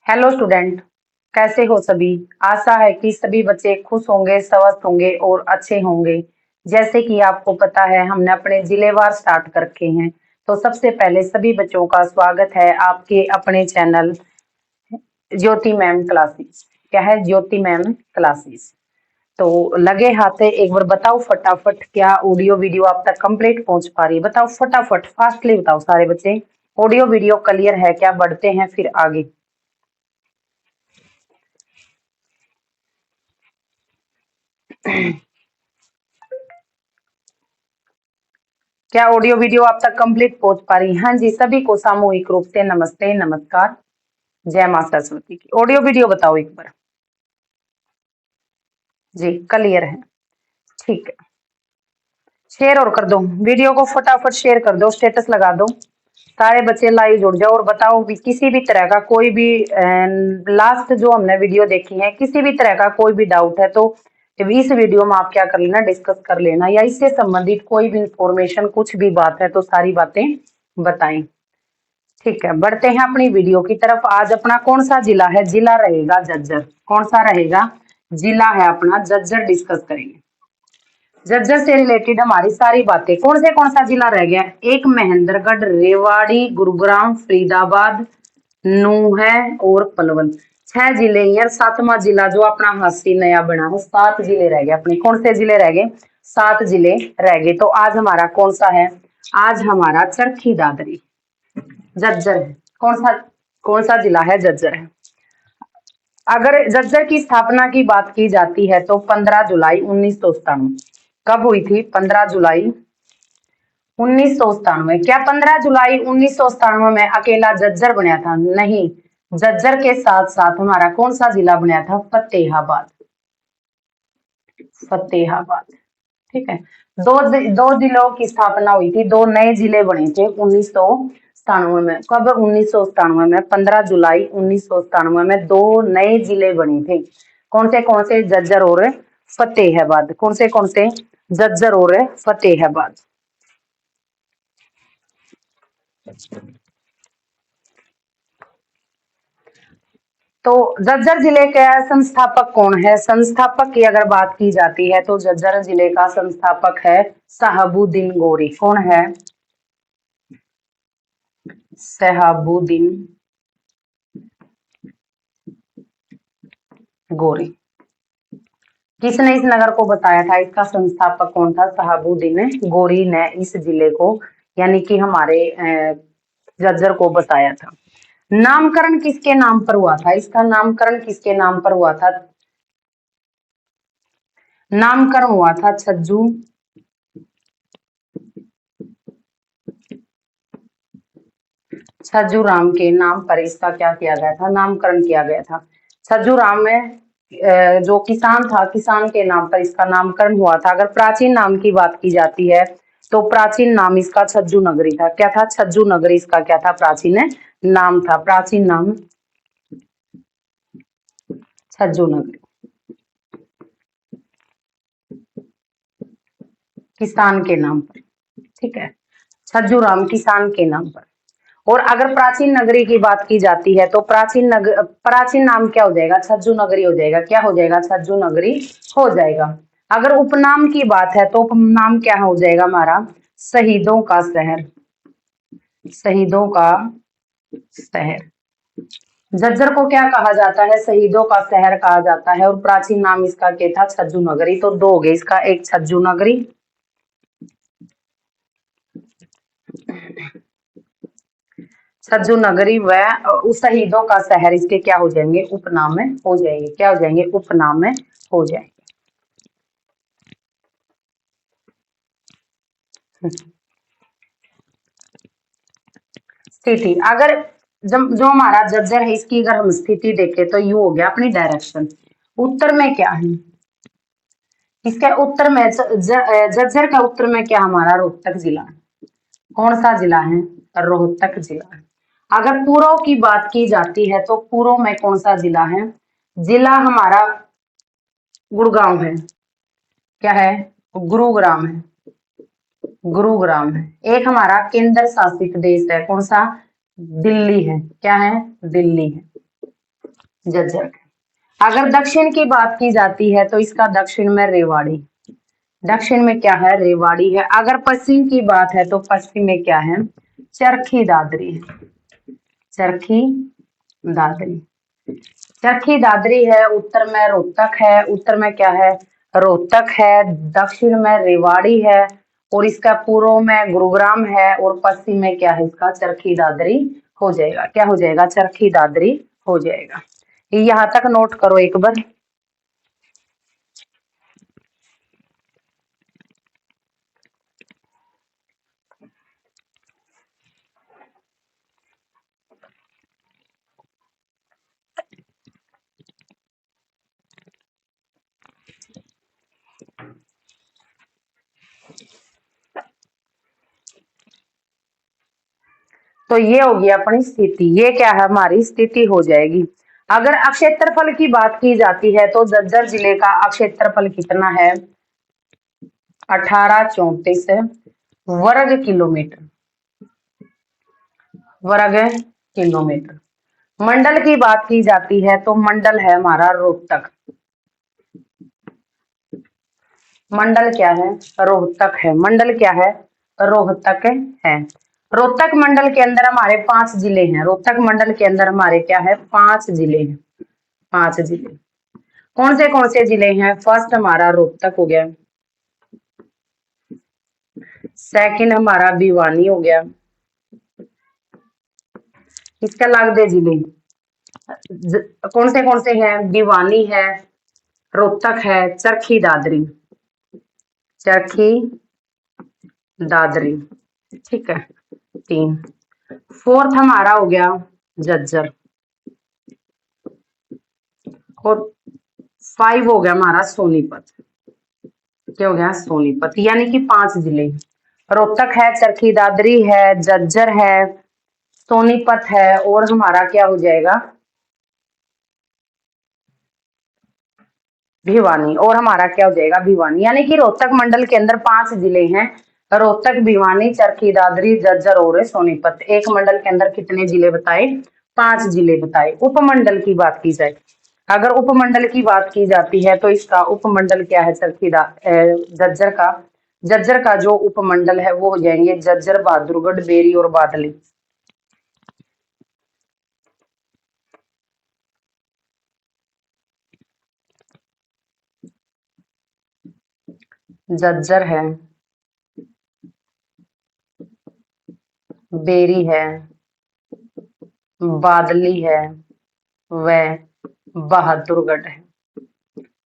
Hello student, कैसे हो सभी। आशा है कि सभी बच्चे खुश होंगे, स्वस्थ होंगे और अच्छे होंगे। जैसे कि आपको पता है हमने अपने जिलेवार स्टार्ट कर रखे हैं। तो सबसे पहले सभी बच्चों का स्वागत है आपके अपने चैनल ज्योति मैम क्लासेस। क्या है? ज्योति मैम क्लासेस। तो लगे हाथे एक बार बताओ फटाफट, क्या ऑडियो वीडियो आप तक कंप्लीट पहुंच पा रही है? बताओ फटाफट, फास्टली बताओ सारे बच्चे। ऑडियो वीडियो क्लियर है क्या? बढ़ते हैं फिर आगे। क्या ऑडियो वीडियो आप तक कंप्लीट पहुंच पा रही? हाँ जी, सभी को सामूहिक रूप से नमस्ते, नमस्कार, जय मां सरस्वती की। ऑडियो वीडियो बताओ एक बार। जी क्लियर है, ठीक है। शेयर और कर दो वीडियो को, फटाफट शेयर कर दो, स्टेटस लगा दो, सारे बच्चे लाइव जुड़ जाओ। और बताओ भी किसी भी तरह का कोई भी लास्ट जो हमने वीडियो देखी है, किसी भी तरह का कोई भी डाउट है तो इस वीडियो में आप क्या कर लेना, डिस्कस कर लेना, या इससे संबंधित कोई भी इंफॉर्मेशन कुछ भी बात है तो सारी बातें बताएं। ठीक है, बढ़ते हैं अपनी वीडियो की तरफ। आज अपना कौन सा जिला है? जिला रहेगा झज्जर। कौन सा रहेगा? जिला है अपना झज्जर। डिस्कस करेंगे झज्जर से रिलेटेड हमारी सारी बातें। कौन सा जिला रह गया? एक महेंद्रगढ़, रेवाड़ी, गुरुग्राम, फरीदाबाद, नूंह और पलवल। 6 जिले यार। सातवां जिला जो अपना हासी नया बना है। 7 जिले रह गए अपने। कौन से जिले रह गए? 7 जिले रह गए। तो आज हमारा कौन सा है? आज हमारा चरखी दादरी झज्जर है। कौन सा जिला है? झज्जर है। अगर झज्जर की स्थापना की बात की जाती है तो 15 जुलाई 1997। कब हुई थी? 15 जुलाई 1997। क्या 15 जुलाई 1997 में अकेला झज्जर बनया था? नहीं, झज्जर के साथ साथ हमारा कौन सा जिला बनया था? फतेहाबाद। फतेहाबाद, ठीक है। दो जिलों की स्थापना हुई थी, दो नए जिले बने थे 1997 में। कब? 1997 में, 15 जुलाई 1997 में दो नए जिले बने थे। कौन से? झज्जर और फतेहाबाद। कौन से? झज्जर और फतेहाबाद। तो झज्जर जिले का संस्थापक कौन है? संस्थापक की अगर बात की जाती है तो झज्जर जिले का संस्थापक है शहाबुद्दीन गोरी। कौन है? शहाबुद्दीन गोरी। किसने इस नगर को बताया था? इसका संस्थापक कौन था? शहाबुद्दीन गोरी ने इस जिले को, यानी कि हमारे झज्जर को बताया था। नामकरण किसके नाम पर हुआ था? इसका नामकरण किसके नाम पर हुआ था? नामकरण हुआ था छज्जू छज्जू राम के नाम पर। इसका क्या किया गया था? नामकरण किया गया था। छज्जू राम में जो किसान था, किसान के नाम पर इसका नामकरण हुआ था। अगर प्राचीन नाम की बात की जाती है तो प्राचीन नाम इसका छज्जू नगरी था। क्या था? छज्जू नगरी इसका क्या था? प्राचीन नाम था। प्राचीन नाम छज्जू नगरी, किसान के नाम पर। ठीक है, छज्जू राम किसान के नाम पर। और अगर प्राचीन नगरी की बात की जाती है तो प्राचीन नाम क्या हो जाएगा? छज्जू नगरी हो जाएगा। क्या हो जाएगा? छज्जू नगरी हो जाएगा। अगर उपनाम की बात है तो उपनाम क्या हो जाएगा हमारा? शहीदों का शहर। शहीदों का शहर। झज्जर को क्या कहा जाता है? शहीदों का शहर कहा जाता है। और प्राचीन नाम इसका क्या था? छज्जू नगरी। तो दो हो गए इसका, एक छज्जू नगरी, छज्जू नगरी व उस शहीदों का शहर, इसके क्या हो जाएंगे? उपनाम में हो जाएंगे। क्या हो जाएंगे? उपनाम में हो जाएंगे। स्थिति, अगर जो हमारा झज्जर है इसकी अगर हम स्थिति देखें तो यू हो गया अपनी डायरेक्शन। उत्तर में क्या है? इसके उत्तर में झज्जर का उत्तर में क्या हमारा? रोहतक जिला। कौन सा जिला है? रोहतक जिला। अगर पूर्व की बात की जाती है तो पूर्व में कौन सा जिला है? जिला हमारा गुड़गांव है। क्या है? गुरुग्राम है। गुरुग्राम है। एक हमारा केंद्र शासित देश है। कौन सा? दिल्ली है। क्या है? दिल्ली है। झज्जर। अगर दक्षिण की बात की जाती है तो इसका दक्षिण में रेवाड़ी, दक्षिण में क्या है, रेवाड़ी है। अगर पश्चिम की बात है तो पश्चिम में क्या है, चरखी दादरी है, चरखी दादरी। चरखी दादरी है, उत्तर में रोहतक है, उत्तर में क्या है, रोहतक है, दक्षिण में रेवाड़ी है, और इसका पूर्व में गुरुग्राम है, और पश्चिम में क्या है इसका, चरखी दादरी हो जाएगा। क्या हो जाएगा, चरखी दादरी हो जाएगा। यहां तक नोट करो एक बार। तो ये होगी अपनी स्थिति, ये क्या है, हमारी स्थिति हो जाएगी। अगर क्षेत्रफल की बात की जाती है तो झज्जर जिले का क्षेत्रफल कितना है, 1834 वर्ग किलोमीटर, वर्ग किलोमीटर। मंडल की बात की जाती है तो मंडल है हमारा रोहतक, मंडल क्या है, रोहतक है, मंडल क्या है, रोहतक है। रोहतक मंडल के अंदर हमारे 5 जिले हैं, रोहतक मंडल के अंदर हमारे क्या है, 5 जिले हैं, 5 जिले। कौन से जिले हैं, फर्स्ट हमारा रोहतक हो गया, सेकंड हमारा भिवानी हो गया, इसका लगदे जिले कौन से हैं, भिवानी है, रोहतक है, चरखी दादरी, चरखी दादरी, ठीक है, 3। फोर्थ हमारा हो गया झज्जर, और 5 हो गया हमारा सोनीपत। क्या हो गया, सोनीपत, यानी कि 5 जिले, रोहतक है, चरखी दादरी है, झज्जर है, सोनीपत है, और हमारा क्या हो जाएगा, भिवानी, और हमारा क्या हो जाएगा, भिवानी। यानी कि रोहतक मंडल के अंदर 5 जिले हैं, रोहतक, भिवानी, चरखी दादरी, झज्जर और सोनीपत। एक मंडल के अंदर कितने जिले बताए, 5 जिले बताए। उपमंडल की बात की जाए, अगर उपमंडल की बात की जाती है तो इसका उपमंडल क्या है, झज्जर का, झज्जर का जो उपमंडल है वो हो जाएंगे झज्जर, बहादुरगढ़, बेरी और बादली। झज्जर है, बेरी है, बादली है, व बहादुरगढ़ है,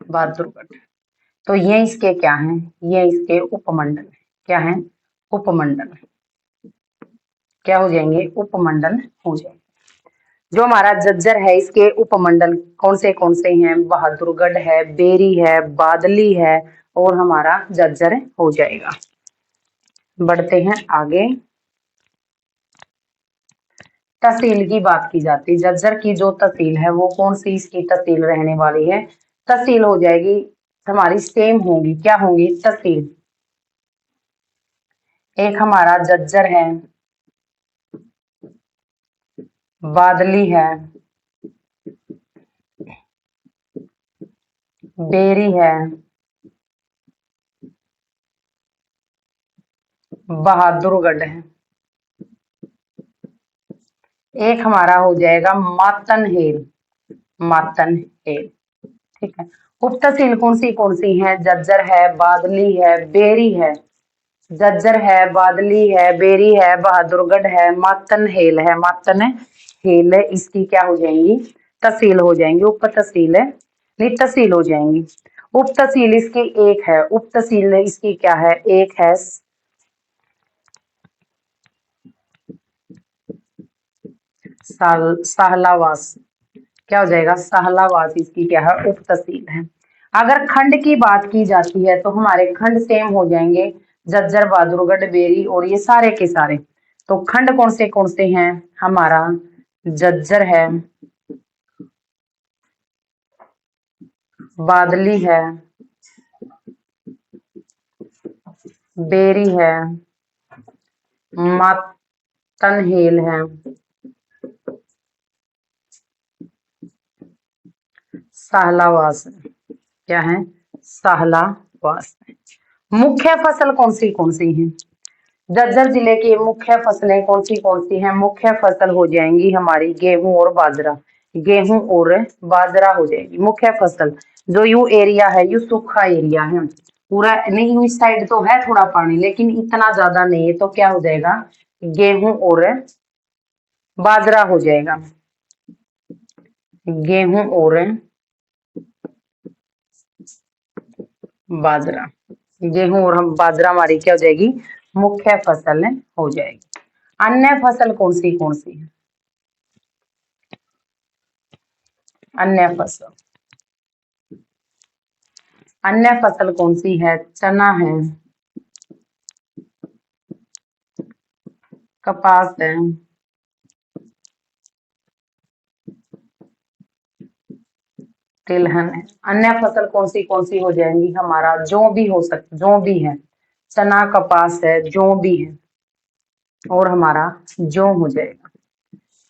बहादुरगढ़। तो ये इसके क्या हैं, ये इसके उपमंडल है। क्या है, उपमंडल, क्या हो जाएंगे, उपमंडल हो जाएंगे। जो हमारा झज्जर है इसके उपमंडल कौन से हैं, बहादुरगढ़ है, बेरी है, बादली है, और हमारा झज्जर हो जाएगा। बढ़ते हैं आगे। तहसील की बात की जाती है, झज्जर की जो तहसील है वो कौन सी इसकी तहसील रहने वाली है, तहसील हो जाएगी हमारी सेम होंगी, क्या होंगी, तहसील। एक हमारा झज्जर है, बादली है, बेरी है, बहादुरगढ़ है, एक हमारा हो जाएगा मातन हेल, मातन हेल, ठीक है। उप तहसील कौन सी है, झज्जर है, बादली है, बेरी है, झज्जर है, बादली है, बेरी है, बहादुरगढ़ है, मातन हेल है, मातन हेल इसकी क्या हो जाएंगी, तहसील हो जाएंगी, उप तहसील है, नहीं तहसील हो जाएंगी। उप तहसील इसकी एक है, उप तहसील इसकी क्या है, एक है साहलावास, क्या हो जाएगा, साहलावास इसकी क्या है, उप तहसील है। अगर खंड की बात की जाती है तो हमारे खंड सेम हो जाएंगे, झज्जर, बहादुरगढ़, बेरी और ये सारे के सारे। तो खंड कौन से हैं, हमारा झज्जर है, बादली है, बेरी है, मातन हेल है, साहलावास क्या है? साहलावास। मुख्य फसल कौन सी है? झज्जर जिले की मुख्य फसलें कौन सी हैं? मुख्य फसल हो जाएंगी हमारी गेहूं और बाजरा। गेहूं और बाजरा हो जाएगी मुख्य फसल। जो यू एरिया है यू सूखा एरिया है पूरा नहीं, इस साइड तो है थोड़ा पानी लेकिन इतना ज्यादा नहीं है, तो क्या हो जाएगा? गेहूं और बाजरा हो जाएगा। गेहूं और बाजरा। गेहूं और हम बाजरा हमारी क्या हो जाएगी? मुख्य फसल हो जाएगी। अन्य फसल कौन सी है? अन्य फसल, अन्य फसल कौन सी है? चना है, कपास है, तिलहन है। अन्य फसल कौन सी हो जाएंगी? हमारा जो भी हो सकता, जो भी है, चना कपास है, जो भी है, और हमारा जो हो जाएगा।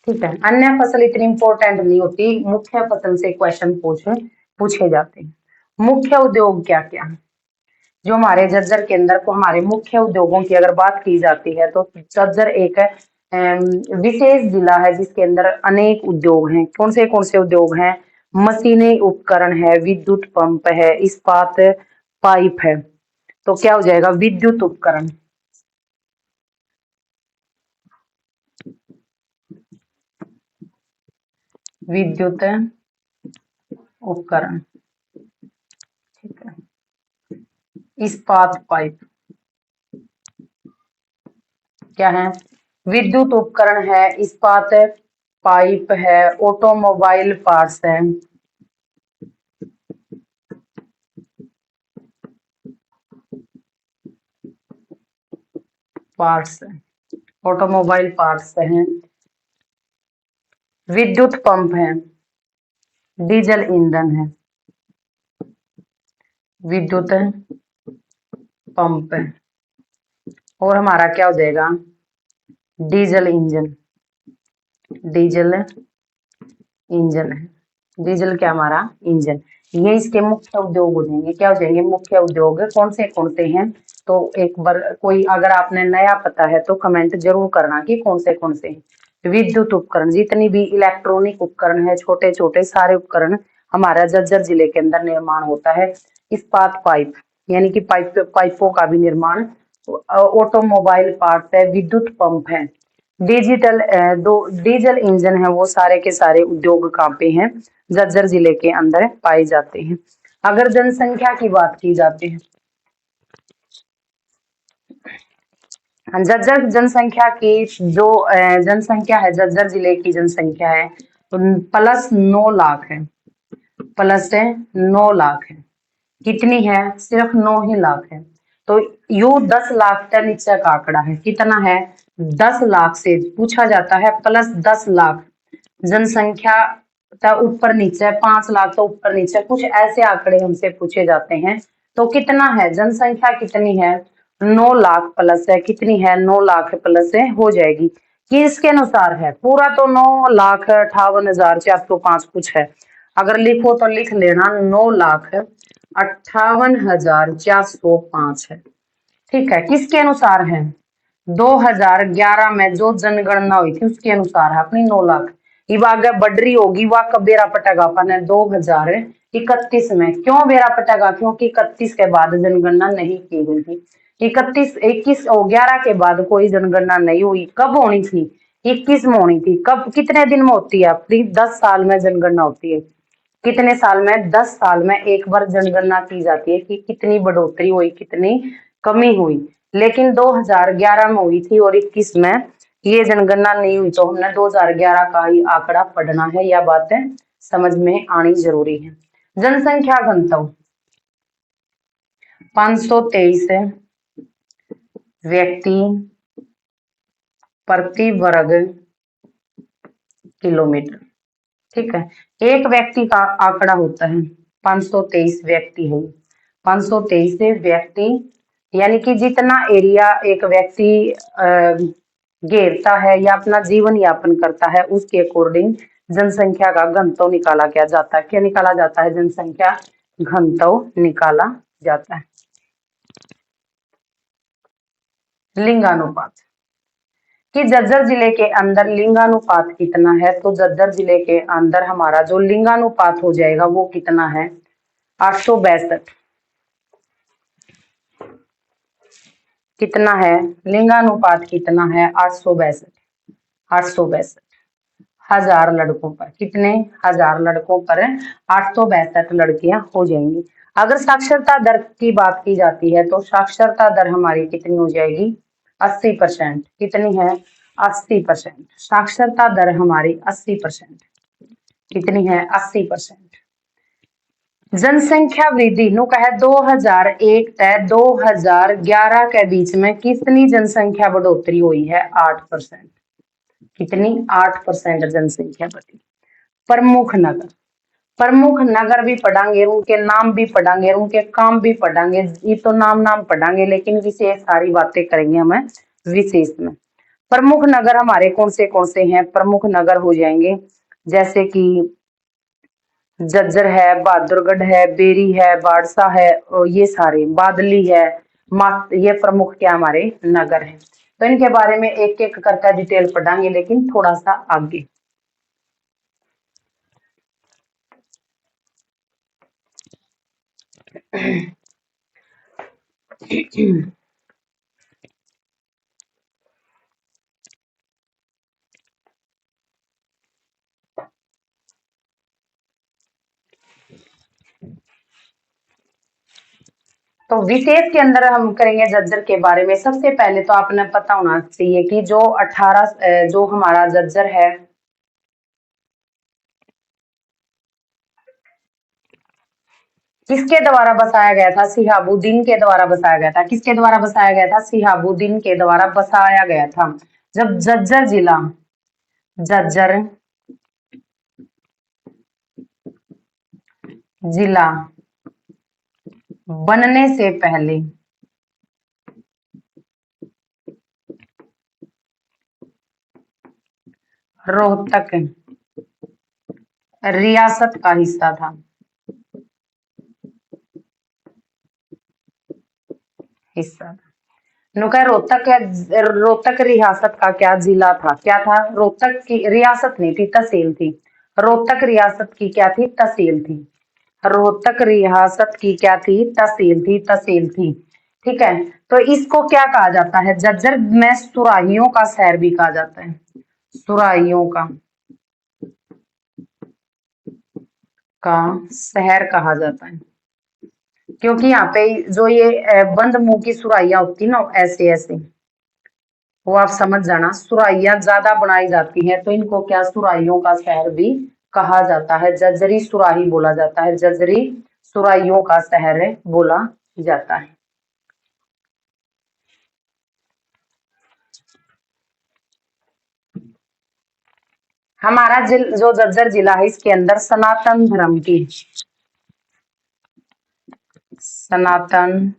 ठीक है, अन्य फसल इतनी इंपॉर्टेंट नहीं होती, मुख्य फसल से क्वेश्चन पूछे जाते हैं। मुख्य उद्योग क्या क्या है? जो हमारे झज्जर के अंदर को हमारे मुख्य उद्योगों की अगर बात की जाती है तो झज्जर एक विशेष जिला है जिसके अंदर अनेक उद्योग हैं। कौन से उद्योग हैं? मशीनी उपकरण है, विद्युत पंप है, इस्पात पाइप है। तो क्या हो जाएगा? विद्युत उपकरण। विद्युत उपकरण, ठीक है। इस्पात पाइप क्या है? विद्युत उपकरण है, इस्पात पाइप है, ऑटोमोबाइल पार्ट्स है, ऑटोमोबाइल पार्ट्स है, विद्युत पंप है, डीजल ईंधन है, विद्युत पंप है, और हमारा क्या हो जाएगा? Diesel engine. डीजल इंजन है, डीजल क्या? हमारा इंजन। ये इसके मुख्य उद्योग हो जाएंगे। क्या हो जाएंगे? मुख्य उद्योग कौन से हैं? तो एक बार कोई अगर आपने नया पता है तो कमेंट जरूर करना कि कौन से हैं। विद्युत उपकरण, जितनी भी इलेक्ट्रॉनिक उपकरण है, छोटे छोटे सारे उपकरण हमारा झज्जर जिले के अंदर निर्माण होता है। इस्पात पाइप यानी कि पाइपों का भी निर्माण, ऑटोमोबाइल पार्ट्स है, विद्युत पंप है, दो डीजल इंजन है, वो सारे के सारे उद्योग कहाँ पे हैं? झज्जर जिले के अंदर पाए जाते हैं। अगर जनसंख्या की बात की जाती है, झज्जर जनसंख्या की जो जनसंख्या है, झज्जर जिले की जनसंख्या है प्लस 9 लाख है, प्लस 9 लाख है। कितनी है? सिर्फ 9 ही लाख है। तो यू 10 लाख का नीचे का आंकड़ा है। कितना है? 10 लाख से पूछा जाता है, प्लस 10 लाख जनसंख्या का ऊपर नीचे 5 लाख तो ऊपर नीचे कुछ ऐसे आंकड़े हमसे पूछे जाते हैं। तो कितना है? जनसंख्या कितनी है? 9 लाख प्लस है, कितनी है? 9 लाख प्लस है हो जाएगी। किसके अनुसार है? पूरा तो 9,58,405 कुछ है, अगर लिखो तो लिख लेना 9,58,405 है। ठीक है, किसके अनुसार है? 2011 में जो जनगणना हुई थी उसके अनुसार है अपनी 9 लाख। ये आगे बढ़ रही होगी, वह कब बेरा पटेगा अपन 2031 में। क्यों बेरा पटेगा? क्योंकि 31 के बाद जनगणना नहीं की गई थी। 21 और 11 के बाद कोई जनगणना नहीं हुई। कब होनी थी? 21 में होनी थी। कब? कितने दिन में होती है अपनी? 10 साल में जनगणना होती है। कितने साल में? 10 साल में एक बार जनगणना की जाती है कि कितनी बढ़ोतरी हुई, कितनी कमी हुई। लेकिन 2011 में हुई थी और 21 में ये जनगणना नहीं हुई, तो हमने 2011 का ही आंकड़ा पढ़ना है। यह बातें समझ में आनी जरूरी है। जनसंख्या घनत्व 523 व्यक्ति प्रति वर्ग किलोमीटर। ठीक है, एक व्यक्ति का आंकड़ा होता है 523 व्यक्ति है। 523 व्यक्ति यानी कि जितना एरिया एक व्यक्ति घेरता है या अपना जीवन यापन करता है उसके अकॉर्डिंग जनसंख्या का घनत्व निकाला क्या जाता है? क्या निकाला जाता है? जनसंख्या घनत्व निकाला जाता है। लिंगानुपात कि झज्जर जिले के अंदर लिंगानुपात कितना है? तो झज्जर जिले के अंदर हमारा जो लिंगानुपात हो जाएगा वो कितना है? 862। कितना है लिंगानुपात? कितना है? 862। 862 हजार लड़कों पर। कितने? हजार लड़कों पर 862 लड़कियां हो जाएंगी। अगर साक्षरता दर की बात की जाती है तो साक्षरता दर हमारी कितनी हो जाएगी? 80%। कितनी है? 80%। साक्षरता दर हमारी 80%। कितनी है? 80%। जनसंख्या वृद्धि नु कहे 2001 तय 2011 के बीच में कितनी जनसंख्या बढ़ोतरी हुई है? 8%। कितनी? 8% जनसंख्या बढ़ी। प्रमुख नगर, प्रमुख नगर भी पढ़ांगे, उनके नाम भी पढ़ांगे, उनके काम भी पढ़ांगे। ये तो नाम नाम पढ़ांगे लेकिन विशेष सारी बातें करेंगे हमें विशेष में। प्रमुख नगर हमारे कौन से हैं? प्रमुख नगर हो जाएंगे जैसे कि झज्जर है, बहादुरगढ़ है, बेरी है, बाड़सा है, और ये सारे, बादली है, ये प्रमुख क्या हमारे नगर हैं। तो इनके बारे में एक एक करके डिटेल पढ़ांगे लेकिन थोड़ा सा आगे। तो विशेष के अंदर हम करेंगे झज्जर के बारे में। सबसे पहले तो आपने पता होना चाहिए कि जो 18 जो हमारा झज्जर है, किसके द्वारा बसाया गया था? सिहाबुद्दीन के द्वारा बसाया गया था। किसके द्वारा बसाया गया था? सिहाबुद्दीन के द्वारा बसाया गया था। जब झज्जर जिला, झज्जर जिला बनने से पहले रोहतक रियासत का हिस्सा था। हिस्सा नुका रोहतक रियासत का क्या जिला था? क्या था? रोहतक की रियासत नहीं थी, तहसील थी। रोहतक रियासत की क्या थी? तहसील थी। रोहतक रियासत की क्या थी? तहसील थी। तहसील थी। ठीक है। तो इसको क्या कहा जाता है? झज्जर में सुराहियों का शहर भी कहा जाता है। सुराहियों का शहर कहा जाता है क्योंकि यहाँ पे जो ये बंद मुंह की सुराहियां होती ना, ऐसे ऐसे, वो आप समझ जाना, सुराहियां ज्यादा बनाई जाती है तो इनको क्या सुराहियों का शहर भी कहा जाता है। जर्जरी सुराही बोला जाता है। जर्जरी सुराहियों का शहर बोला जाता है। हमारा जो जर्जर जिला है इसके अंदर सनातन धर्म की, सनातन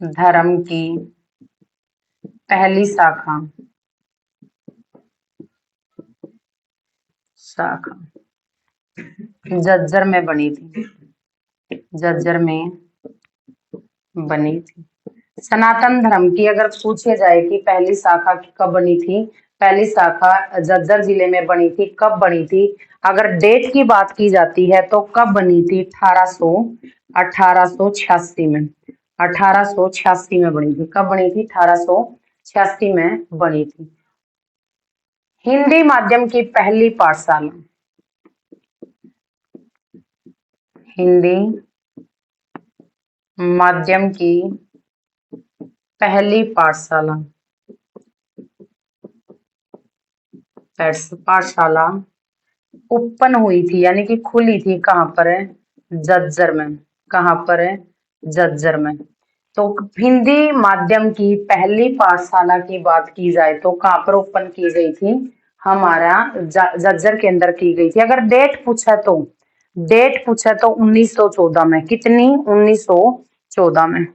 धर्म की पहली शाखा झज्जर में बनी थी। झज्जर में बनी थी। सनातन धर्म की अगर पूछे जाए कि पहली शाखा कब बनी थी, पहली शाखा झज्जर जिले में बनी थी। कब बनी थी? अगर डेट की बात की जाती है तो कब बनी थी? 1886 में। 1886 में बनी थी। कब बनी थी? 1886 में बनी थी। हिंदी माध्यम की पहली पाठशाला, हिंदी माध्यम की पहली पाठशाला, पाठशाला ओपन हुई थी यानी कि खुली थी। कहां पर है? झज्जर में। कहां पर है? झज्जर में। तो हिंदी माध्यम की पहली पाठशाला की बात की जाए तो कहां पर ओपन की गई थी? हमारा झज्जर के अंदर की गई थी। अगर डेट पूछा तो, डेट पूछा तो 1914 में। कितनी? 1914 में।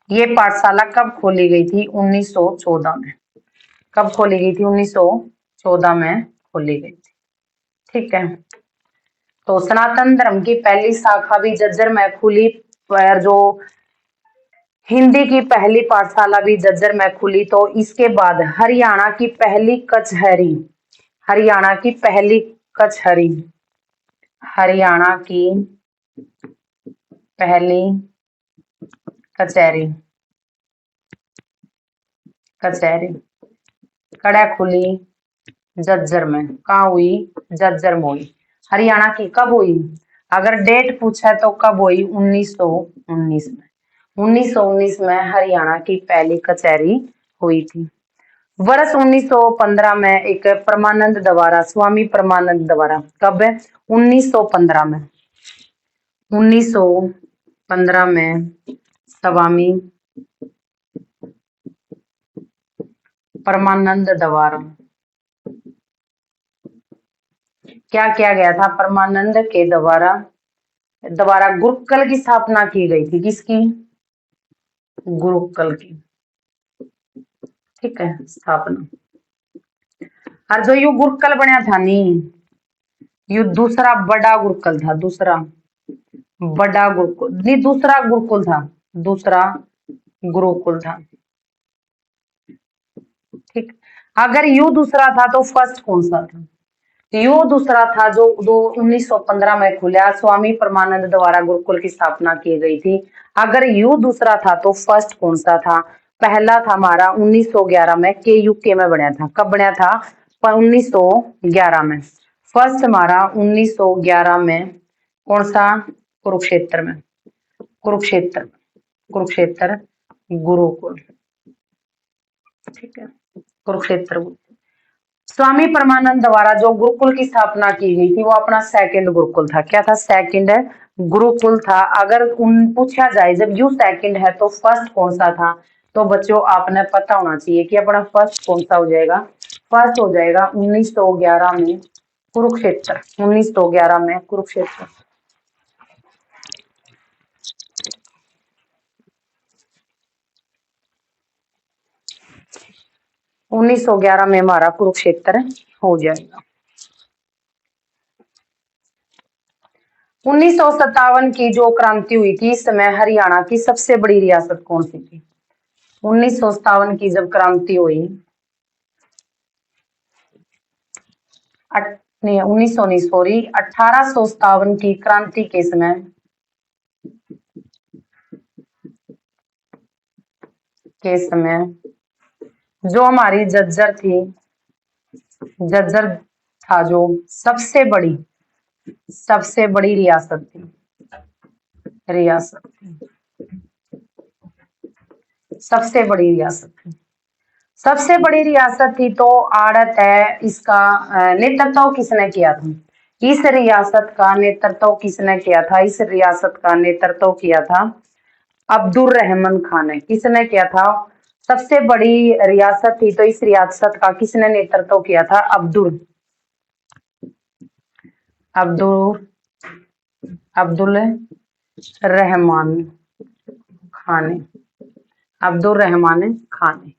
ये पाठशाला कब खोली गई थी? 1914 में। कब खोली गई थी? 1914 में खोली गई थी। ठीक है, तो सनातन धर्म की पहली शाखा भी झज्जर में खुली, पर जो हिंदी की पहली पाठशाला भी झज्जर में खुली। तो इसके बाद हरियाणा की पहली कचहरी, हरियाणा की पहली कचहरी, हरियाणा की पहली कचहरी, कचहरी कड़ा खुली झज्जर में। कहाँ हुई? झज्जर में हुई। हरियाणा की कब हुई? अगर डेट पूछा तो कब हुई? 1919 में। 1919 में हरियाणा की पहली कचहरी हुई थी। वर्ष 1915 में एक परमानंद द्वारा, स्वामी परमानंद द्वारा, कब है? 1915 में। 1915 में स्वामी परमानंद द्वारा क्या किया गया था? परमानंद के द्वारा गुरुकुल की स्थापना की गई थी। किसकी? गुरुकुल की। ठीक है, स्थापना। और जो यू गुरुकुल बनया था नी, यू दूसरा बड़ा गुरुकुल था, दूसरा बड़ा गुरुकुल नहीं, दूसरा गुरुकुल था, दूसरा गुरुकुल था। ठीक, अगर यू दूसरा था तो फर्स्ट कौन सा था? यो दूसरा था जो 1915 में खुला, स्वामी परमानंद द्वारा गुरुकुल की स्थापना की गई थी। अगर यू दूसरा था तो फर्स्ट कौन सा था? पहला था हमारा 1911 में, के यूके में बनया था। कब बनया था? 1911 में। फर्स्ट हमारा 1911 में कौन सा? कुरुक्षेत्र में, कुरुक्षेत्र, कुरुक्षेत्र गुरुकुल। ठीक है, कुरुक्षेत्र। स्वामी परमानंद द्वारा जो गुरुकुल की स्थापना की गई थी वो अपना सेकंड गुरुकुल था। क्या था? सेकंड गुरुकुल था। अगर उन पूछा जाए जब यू सेकंड है तो फर्स्ट कौन सा था, तो बच्चों आपने पता होना चाहिए कि अपना फर्स्ट कौन सा हो जाएगा। फर्स्ट हो जाएगा 1911 में कुरुक्षेत्र, 1911 में कुरुक्षेत्र। 1911 में हमारा कुरुक्षेत्र हो जाएगा। 1957 की जो क्रांति हुई थी, इस समय हरियाणा की सबसे बड़ी रियासत कौन सी थी? 1957 की जब क्रांति हुई, नहीं 1919 सॉरी, 1857 की क्रांति के समय, के समय जो हमारी झज्जर थी, झज्जर था जो सबसे बड़ी रियासत थी, रियासत थी, सबसे बड़ी रियासत थी, सबसे बड़ी रियासत थी। तो आड़त है इसका नेतृत्व किसने किया था? इस रियासत का नेतृत्व किसने किया था? इस रियासत का नेतृत्व किया था अब्दुल रहमान खान ने। किसने किया था? सबसे बड़ी रियासत थी तो इस रियासत का किसने नेतृत्व किया था? अब्दुल रहमान खान ने, अब्दुल रहमान खान ने।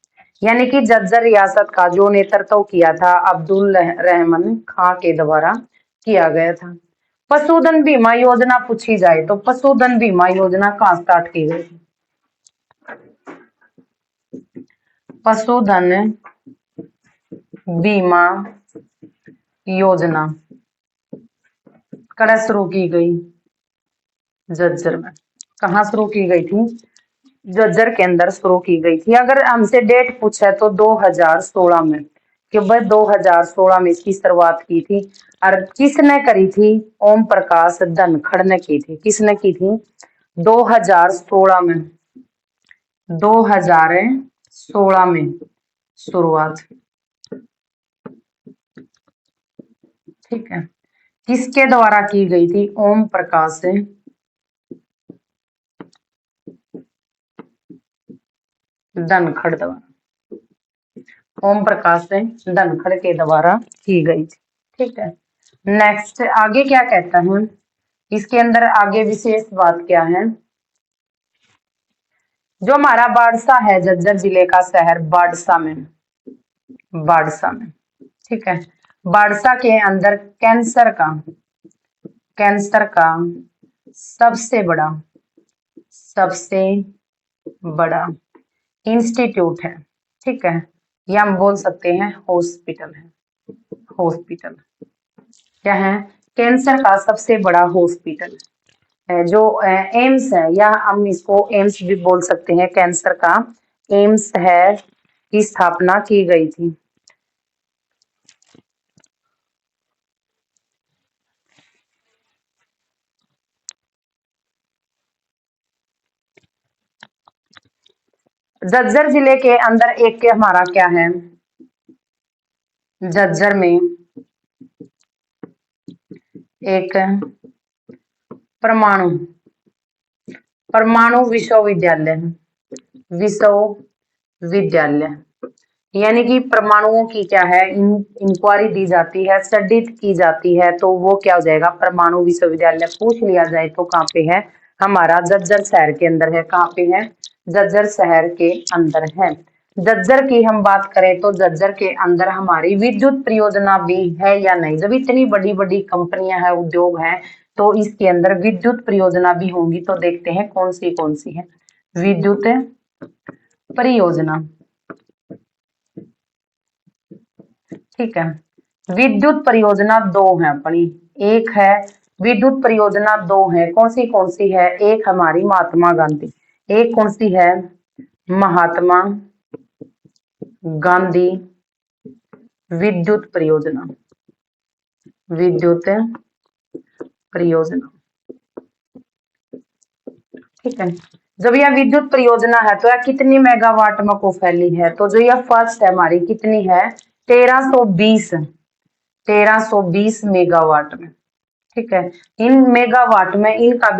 यानी कि झज्जर रियासत का जो नेतृत्व किया था अब्दुल रहमान खान के द्वारा किया गया था। पशुधन बीमा योजना पूछी जाए तो पशुधन बीमा योजना कहाँ स्टार्ट की गई थी? पशुधन बीमा योजना कहाँ शुरू की गई? झज्जर में। कहाँ शुरू की गई थी? झज्जर के अंदर शुरू की गई थी। अगर हमसे डेट पूछा तो 2016 में, कि भाई 2016 में इसकी शुरुआत की थी। और किसने करी थी? ओम प्रकाश धनखड़ ने की थी। किसने की थी? 2016 में, 2016 में शुरुआत। ठीक है, किसके द्वारा की गई थी? ओम प्रकाश धनखड़ द्वारा, ओम प्रकाश धनखड़ के द्वारा की गई थी। ठीक है, नेक्स्ट आगे क्या कहता है? इसके अंदर आगे विशेष बात क्या है? जो हमारा बाड़सा है, झज्जर जिले का शहर बाड़सा में, बाड़सा में। ठीक है, बारसा के अंदर कैंसर का सबसे बड़ा इंस्टीट्यूट है। ठीक है, या हम बोल सकते हैं हॉस्पिटल है। हॉस्पिटल क्या है? कैंसर का सबसे बड़ा हॉस्पिटल है जो एम्स है, या हम इसको एम्स भी बोल सकते हैं। कैंसर का एम्स है की स्थापना की गई थी। झज्जर जिले के अंदर एक के हमारा क्या है? झज्जर में एक परमाणु परमाणु विश्वविद्यालय है। विश्वविद्यालय यानी कि परमाणुओं की क्या है, इंक्वायरी दी जाती है, स्टडी की जाती है, तो वो क्या हो जाएगा? परमाणु विश्वविद्यालय। पूछ लिया जाए तो कहाँ पे है? हमारा झज्जर शहर के अंदर है। कहाँ पे है? झज्जर शहर के अंदर है। झज्जर की हम बात करें तो झज्जर के अंदर हमारी विद्युत परियोजना भी है या नहीं? जब इतनी बड़ी बड़ी कंपनियां हैं, उद्योग हैं, तो इसके अंदर विद्युत परियोजना भी होंगी। तो देखते हैं कौन सी है विद्युत परियोजना। ठीक है, विद्युत परियोजना दो है अपनी। एक है विद्युत परियोजना, दो है। कौन सी है? एक हमारी महात्मा गांधी। एक कौन सी है? महात्मा गांधी विद्युत परियोजना। विद्युत परियोजना। ठीक है, जब यह विद्युत परियोजना है तो यह कितनी मेगावाट में को फैली है? तो जो यह फर्स्ट है हमारी, कितनी है? 1320 मेगावाट में। ठीक है, इन मेगावाट में इनका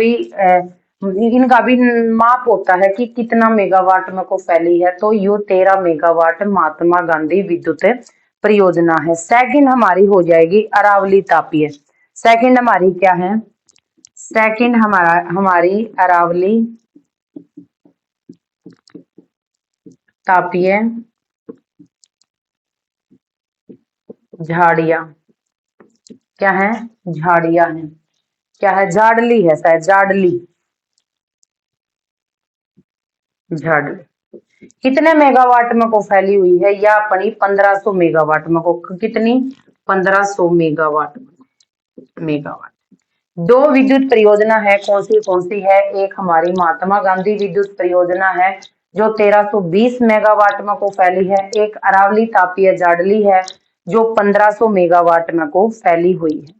भी माप होता है कि कितना मेगावाट में को फैली है। तो यो 13 मेगावाट महात्मा गांधी विद्युत परियोजना है। सेकंड हमारी हो जाएगी अरावली तापीय। सेकंड हमारी क्या है? सेकंड हमारी अरावली तापीय झाड़िया। क्या है? झाड़िया है। क्या है? झाड़ली है शायद, झाड़ली। कितने मेगावाट में को फैली हुई है? या अपनी 1500 मेगावाट में को। कितनी? 1500 मेगावाट। दो विद्युत परियोजना है। कौन सी है? एक हमारी महात्मा गांधी विद्युत परियोजना है जो 1320 मेगावाट में को फैली है। एक अरावली तापीय जाडली है जो 1500 मेगावाट में को फैली हुई है।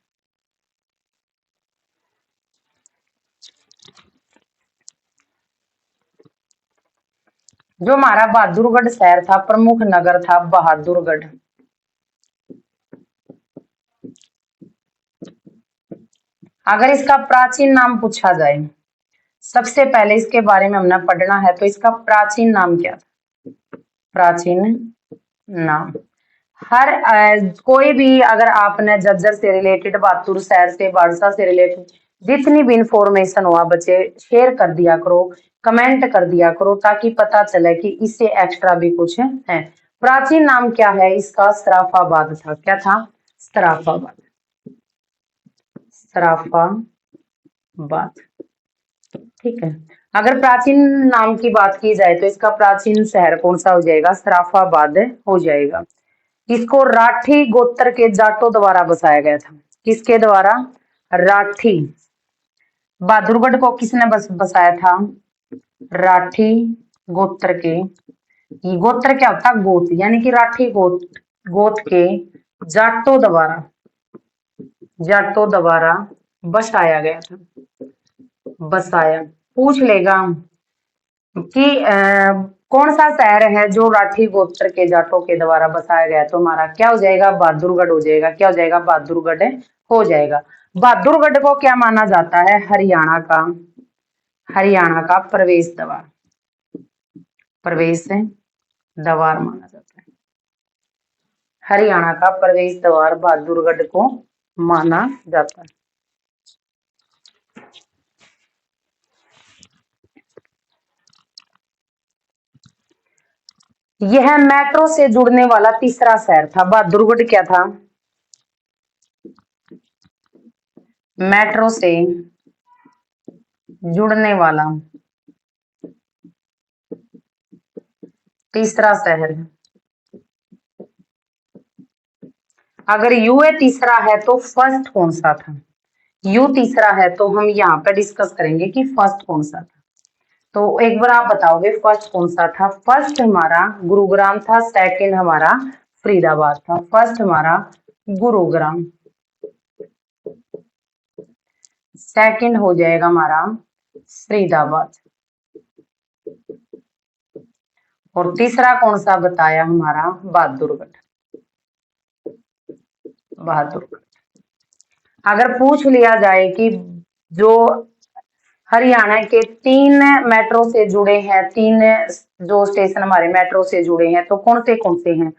जो हमारा बहादुरगढ़ शहर था, प्रमुख नगर था बहादुरगढ़। अगर इसका प्राचीन नाम पूछा जाए, सबसे पहले इसके बारे में हमने पढ़ना है, तो इसका प्राचीन नाम क्या था? प्राचीन नाम हर कोई भी, अगर आपने झज्जर से रिलेटेड, बहादुर शहर से, बारसा से रिलेटेड जितनी भी इंफॉर्मेशन हुआ बच्चे, शेयर कर दिया करो, कमेंट कर दिया करो, ताकि पता चले कि इससे एक्स्ट्रा भी कुछ है। प्राचीन नाम क्या है इसका? सराफाबाद था। क्या था? सराफाबाद। सराफाबाद। ठीक है, अगर प्राचीन नाम की बात की जाए तो इसका प्राचीन शहर कौन सा हो जाएगा? सराफाबाद हो जाएगा। इसको राठी गोत्र के जाटों द्वारा बसाया गया था। किसके द्वारा? राठी। बहादुरगढ़ को किसने बसाया था? राठी गोत्र के। ये गोत्र क्या होता? गोत, यानी कि राठी गोत के जाटों द्वारा बसाया गया था। बसाया। पूछ लेगा कि कौन सा शहर है जो राठी गोत्र के जाटों के द्वारा बसाया गया? तो हमारा क्या हो जाएगा? बहादुरगढ़ हो जाएगा। क्या हो जाएगा? बहादुरगढ़ हो जाएगा। बहादुरगढ़ को क्या माना जाता है? हरियाणा का प्रवेश द्वार माना जाता है। हरियाणा का प्रवेश द्वार बहादुरगढ़ को माना जाता है। यह मेट्रो से जुड़ने वाला तीसरा शहर था। बहादुरगढ़ क्या था? मेट्रो से जुड़ने वाला तीसरा शहर है। अगर यूए तीसरा है तो फर्स्ट कौन सा था? यू तीसरा है तो हम यहाँ पे डिस्कस करेंगे कि फर्स्ट कौन सा था। तो एक बार आप बताओगे फर्स्ट कौन सा था? फर्स्ट हमारा गुरुग्राम था, सेकंड हमारा फरीदाबाद था। फर्स्ट हमारा गुरुग्राम, सेकंड हो जाएगा हमारा फरीदाबाद, और तीसरा कौन सा बताया हमारा? बहादुरगढ़। बहादुरगढ़। अगर पूछ लिया जाए कि जो हरियाणा के 3 मेट्रो से जुड़े हैं, 3 जो स्टेशन हमारे मेट्रो से जुड़े हैं, तो कौन से हैं?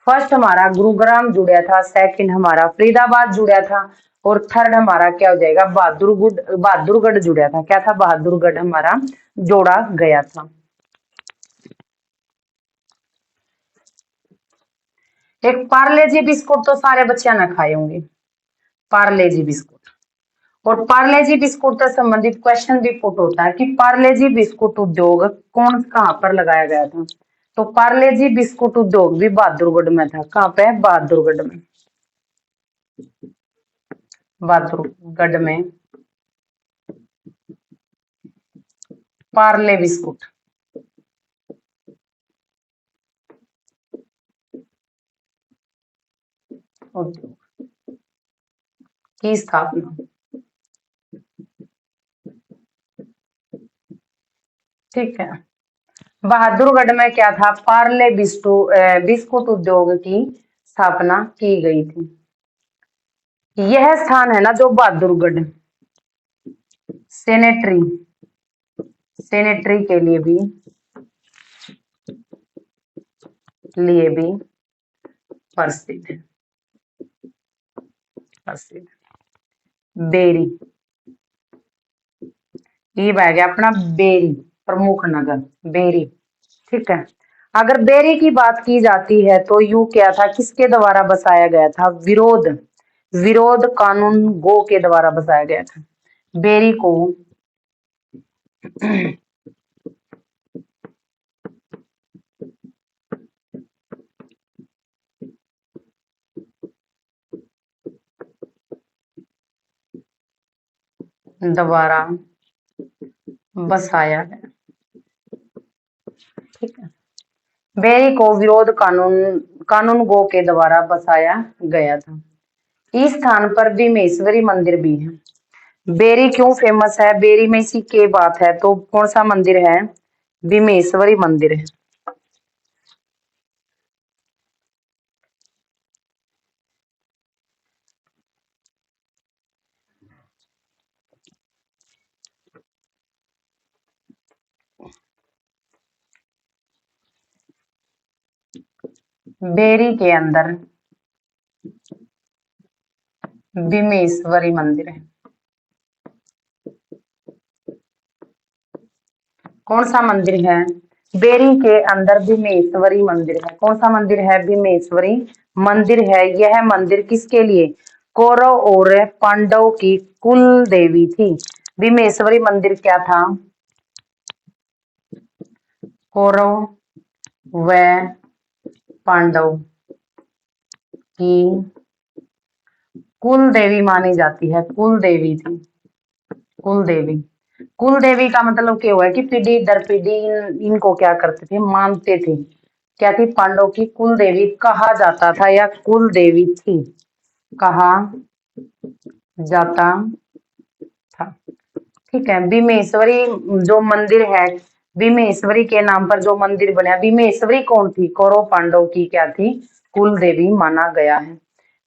फर्स्ट हमारा गुरुग्राम जुड़ा था, सेकंड हमारा फरीदाबाद जुड़ा था, और थर्ड हमारा क्या हो जाएगा? बहादुरगढ़ जुड़ा था। क्या था? बहादुरगढ़ हमारा जोड़ा गया था। एक पार्ले जी बिस्कुट तो सारे बच्चे ना खाए होंगे, पार्ले जी बिस्कुट। और पार्ले जी बिस्कुट से संबंधित क्वेश्चन भी पुट होता है कि पार्ले जी बिस्कुट उद्योग कौन कहाँ पर लगाया गया था? तो पार्ले जी बिस्कुट उद्योग भी बहादुरगढ़ में था। कहाँ पे? बहादुरगढ़ में। बहादुरगढ़ में पार्ले बिस्कुट उद्योग की स्थापना। ठीक है, बहादुरगढ़ में क्या था? पार्ले बिस्कुट उद्योग की स्थापना की गई थी। यह स्थान है ना जो बहादुरगढ़ सेनेटरी सेनेटरी के लिए भी प्रसिद्ध है। प्रसिद्ध बेरी, ये बह गया अपना बेरी, प्रमुख नगर बेरी। ठीक है, अगर बेरी की बात की जाती है तो यू क्या था? किसके द्वारा बसाया गया था? विरोध विरोध कानून गो के द्वारा बसाया गया था। बेरी को द्वारा बसाया गया। ठीक है, बेरी को विरोध कानून गो के द्वारा बसाया गया था। इस स्थान पर भीमेश्वरी मंदिर भी है। बेरी क्यों फेमस है? बेरी में इसी के बात है तो कौन सा मंदिर है? भीमेश्वरी मंदिर है। बेरी के अंदर भीमेश्वरी मंदिर है। कौन सा मंदिर है? बेरी के अंदर भीमेश्वरी मंदिर है। कौन सा मंदिर है? भीमेश्वरी मंदिर है। यह मंदिर किसके लिए? कौरव और पांडव की कुल देवी थी। भीमेश्वरी मंदिर क्या था? कौरव व पांडव की कुल देवी मानी जाती है। कुल देवी थी। कुल देवी, कुल देवी का मतलब क्या हुआ है कि पीढ़ी दर पीढ़ी इनको क्या करते थे? मानते थे। क्या थी? पांडव की कुल देवी कहा जाता था या कुल देवी थी, कहा जाता था। ठीक है, भीमेश्वरी जो मंदिर है, भीमेश्वरी के नाम पर जो मंदिर बना, भीमेश्वरी कौन थी? कौरव पांडव की क्या थी? कुल देवी माना गया है।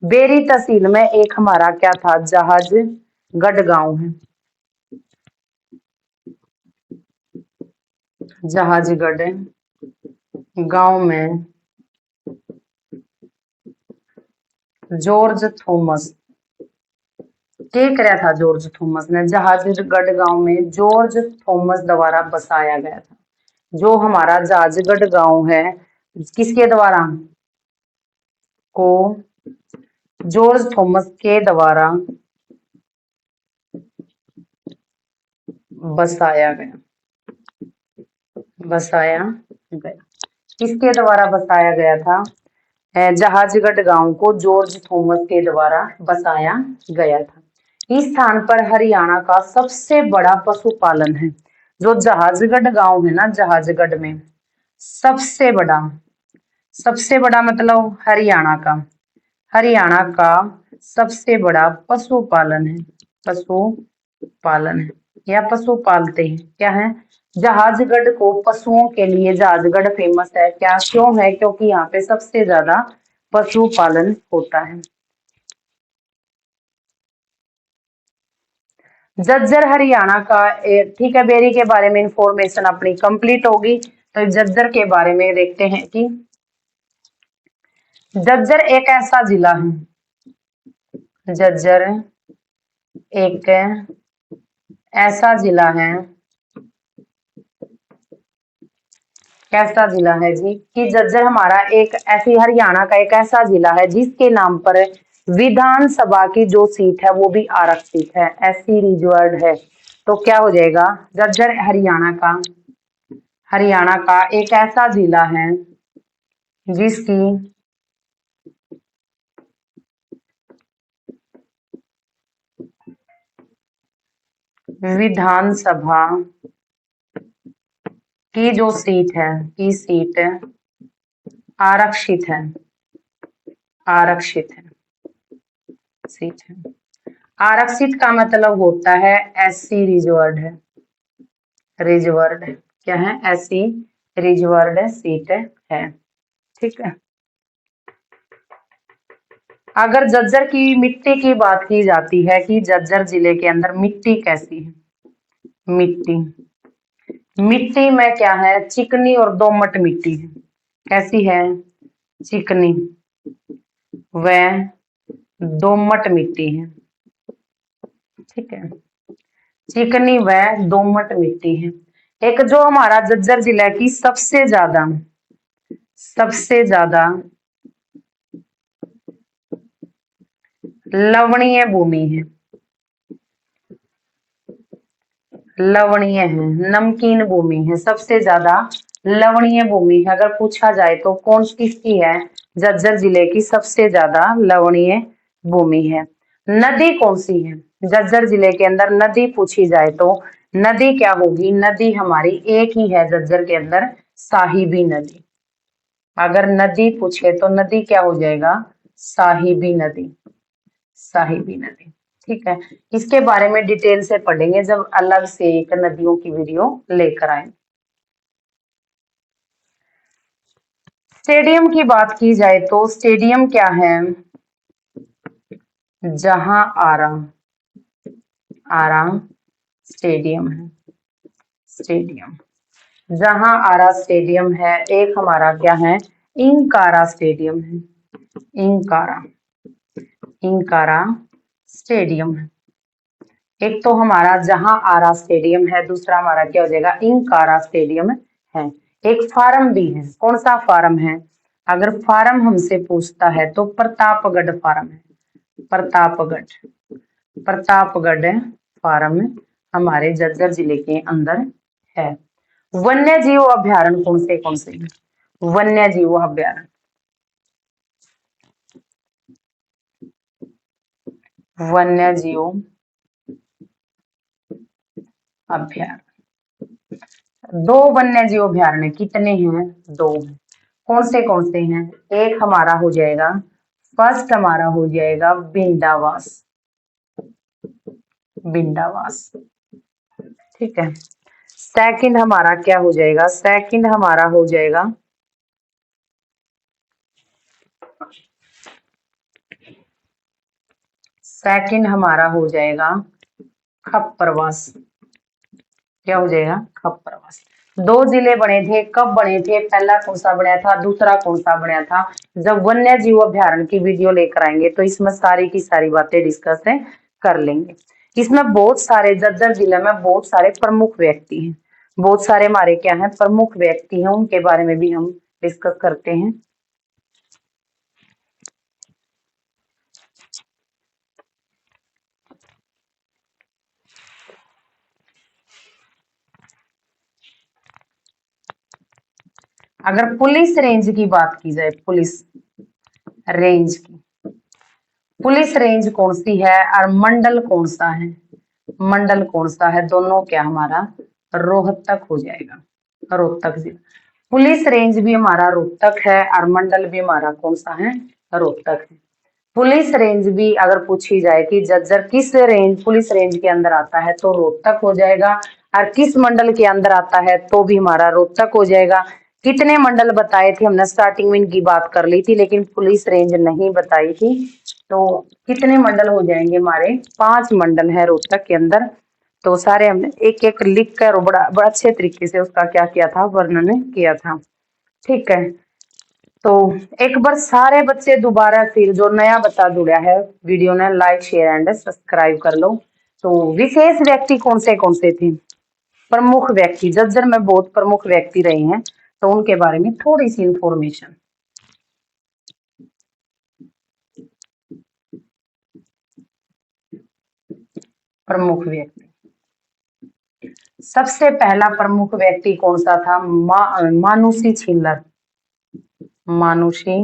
बेरी तहसील में एक हमारा क्या था? जहाजगढ़ गांव है। जहाजगढ़ गांव में जॉर्ज थॉमस क्या कराया था? जॉर्ज थॉमस ने जहाजगढ़ गांव में जॉर्ज थॉमस द्वारा बसाया गया था। जो हमारा जहाजगढ़ गांव है, किसके द्वारा? को जॉर्ज थॉमस के द्वारा बसाया गया, बसाया गया। किसके द्वारा बसाया गया था? जहाजगढ़ गांव को जॉर्ज थॉमस के द्वारा बसाया गया था। इस स्थान पर हरियाणा का सबसे बड़ा पशुपालन है। जो जहाजगढ़ गांव है ना, जहाजगढ़ में सबसे बड़ा मतलब हरियाणा का सबसे बड़ा पशुपालन है, पशुपालन है या पशु पालते हैं। क्या है? जहाजगढ़ को पशुओं के लिए जहाजगढ़ फेमस है। क्या क्यों है? क्योंकि यहाँ पे सबसे ज्यादा पशुपालन होता है। झज्जर हरियाणा का ठीक है, बेरी के बारे में इंफॉर्मेशन अपनी कंप्लीट होगी। तो झज्जर के बारे में देखते हैं कि झज्जर एक ऐसा जिला है, झज्जर एक ऐसा जिला है, कैसा जिला है जी? कि झज्जर हमारा एक ऐसी हरियाणा का एक ऐसा जिला है जिसके नाम पर विधानसभा की जो सीट है वो भी आरक्षित है, एससी रिजर्व्ड है। तो क्या हो जाएगा? झज्जर हरियाणा का एक ऐसा जिला है जिसकी विधानसभा की जो सीट है, की सीट आरक्षित है, आरक्षित है, सीट है। आरक्षित का मतलब होता है एससी रिजर्व्ड है, रिजर्व्ड। क्या है? एससी रिजर्व्ड सीट है। ठीक है। अगर झज्जर की मिट्टी की बात की जाती है कि झज्जर जिले के अंदर मिट्टी कैसी है, मिट्टी मिट्टी में क्या है? चिकनी और दोमट मिट्टी है। कैसी है? चिकनी व दोमट मिट्टी है। ठीक है, चिकनी व दोमट मिट्टी है। एक जो हमारा झज्जर जिला की सबसे ज्यादा लवणीय भूमि है, लवणीय है, नमकीन भूमि है, सबसे ज्यादा लवणीय भूमि है। अगर पूछा जाए तो कौन किसकी है? झज्जर जिले की सबसे ज्यादा लवणीय भूमि है। नदी कौन सी है? झज्जर जिले के अंदर नदी पूछी जाए तो नदी क्या होगी? नदी हमारी एक ही है झज्जर के अंदर, साहिबी नदी। अगर नदी पूछे तो नदी क्या हो जाएगा? साहिबी नदी, साहिबी नदी। ठीक है, इसके बारे में डिटेल से पढ़ेंगे जब अलग से एक नदियों की वीडियो लेकर आए। स्टेडियम की बात की जाए तो स्टेडियम क्या है? जहां आराम, आराम स्टेडियम है, स्टेडियम जहां आरा स्टेडियम है। एक हमारा क्या है? इंकारा स्टेडियम है, इंकारा, इंकारा स्टेडियम है। एक तो हमारा जहां आरा स्टेडियम है, दूसरा हमारा क्या हो जाएगा? इंकारा स्टेडियम है। एक फार्म भी है। कौन सा फार्म है? अगर फार्म हमसे पूछता है तो प्रतापगढ़ फार्म है, प्रतापगढ़, प्रतापगढ़ फार्म हमारे झज्जर जिले के अंदर है। वन्य जीव अभ्यारण्य कौन से हैं? वन्य जीव अभ्यारण्य, वन्य जीव अभ्यारण्य, दो वन्य जीव अभ्यारण्य कितने हैं? दो। कौन से हैं? एक हमारा हो जाएगा, फर्स्ट हमारा हो जाएगा बिंदावास, बिंदावास। ठीक है, सेकंड हमारा क्या हो जाएगा? सेकंड हमारा हो जाएगा सेकंड हमारा हो जाएगा खप्परवास। क्या हो जाएगा? खप्परवास। दो जिले बने थे, कब बने थे? पहला कौन सा बना था, दूसरा कौन सा बना था? जब वन्य जीव अभ्यारण्य की वीडियो लेकर आएंगे तो इसमें सारी की सारी बातें डिस्कस कर लेंगे। इसमें बहुत सारे झज्जर जिले में बहुत सारे प्रमुख व्यक्ति हैं, बहुत सारे हमारे क्या है? प्रमुख व्यक्ति हैं, उनके बारे में भी हम डिस्कस करते हैं। अगर पुलिस रेंज की बात की जाए, पुलिस रेंज की, पुलिस रेंज कौन सी है और मंडल कौन सा है, मंडल कौन सा है, दोनों क्या हमारा रोहतक हो जाएगा, रोहतक जिला। पुलिस रेंज भी हमारा रोहतक है और मंडल भी हमारा कौन सा है, रोहतक है। पुलिस रेंज भी अगर पूछी जाए कि जज्जर किस रेंज पुलिस रेंज के अंदर आता है तो रोहतक हो जाएगा, और किस मंडल के अंदर आता है तो भी हमारा रोहतक हो जाएगा। कितने मंडल बताए थे हमने, स्टार्टिंग में इनकी बात कर ली थी लेकिन पुलिस रेंज नहीं बताई थी। तो कितने मंडल हो जाएंगे हमारे, 5 मंडल है रोहतक के अंदर। तो सारे हमने एक एक लिख कर बड़ा बड़ा अच्छे तरीके से उसका क्या किया था, वर्णन किया था। ठीक है, तो एक बार सारे बच्चे दोबारा फिर जो नया बच्चा जुड़ा है वीडियो ने लाइक शेयर एंड सब्सक्राइब कर लो। तो विशेष व्यक्ति कौन से थे, प्रमुख व्यक्ति, जज्जर में बहुत प्रमुख व्यक्ति रहे हैं तो उनके बारे में थोड़ी सी इंफॉर्मेशन। प्रमुख व्यक्ति, सबसे पहला प्रमुख व्यक्ति कौन सा था, मानुषी छिल्लर, मानुषी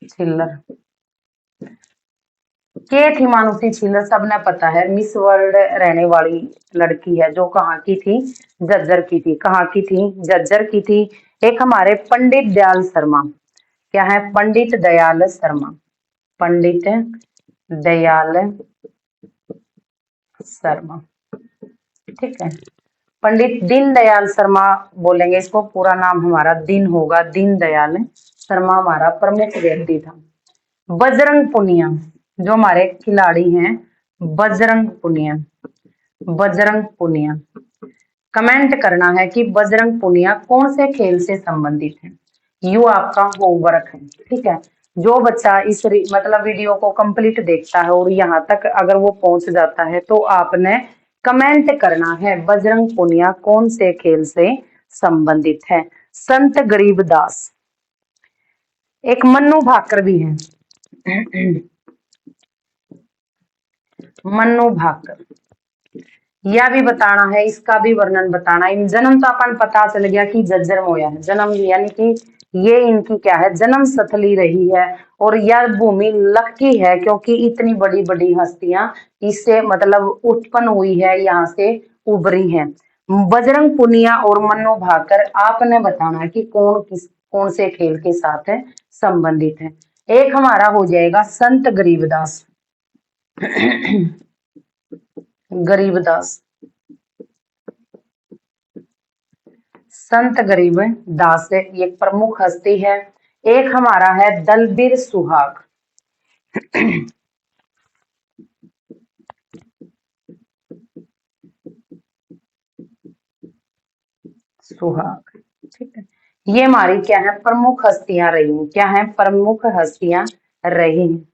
छिल्लर। के थी मानुषी छिल्लर, सबने पता है, मिस वर्ल्ड रहने वाली लड़की है जो कहाँ की थी, जज्जर की थी। कहाँ की थी, जज्जर की थी। एक हमारे पंडित दयाल शर्मा, क्या है, पंडित दयाल शर्मा, पंडित दयाल शर्मा। ठीक है, पंडित दीनदयाल शर्मा बोलेंगे इसको, पूरा नाम हमारा दिन होगा, दीनदयाल शर्मा हमारा प्रमुख व्यक्ति था। बजरंग पुनिया, जो हमारे खिलाड़ी हैं, बजरंग पुनिया, बजरंग पुनिया। कमेंट करना है कि बजरंग पुनिया कौन से खेल से संबंधित है, यू आपका होमवर्क है। ठीक है, जो बच्चा इस मतलब वीडियो को कंप्लीट देखता है और यहाँ तक अगर वो पहुंच जाता है तो आपने कमेंट करना है बजरंग पुनिया कौन से खेल से संबंधित है। संत गरीबदास, एक मन्नू भाकर भी है, मन्नू भाकर, यह भी बताना है, इसका भी वर्णन बताना है। जन्म तो अपन पता चल गया कि जज्जर में होया है जन्म, यानी कि ये इनकी क्या है, जन्म स्थली रही है और यह भूमि लकी है क्योंकि इतनी बड़ी बड़ी हस्तियां इससे मतलब उत्पन्न हुई है, यहाँ से उभरी हैं। बजरंग पुनिया और मन्नू भाकर, आपने बताना है कि कौन से खेल के साथ है संबंधित है। एक हमारा हो जाएगा संत गरीबदास, गरीबदास, संत गरीब दास ये प्रमुख हस्ती है। एक हमारा है दलबीर सुहाग, सुहाग। ठीक है, ये हमारी क्या है, प्रमुख हस्तियां रही हैं, क्या है, प्रमुख हस्तियां रही हैं।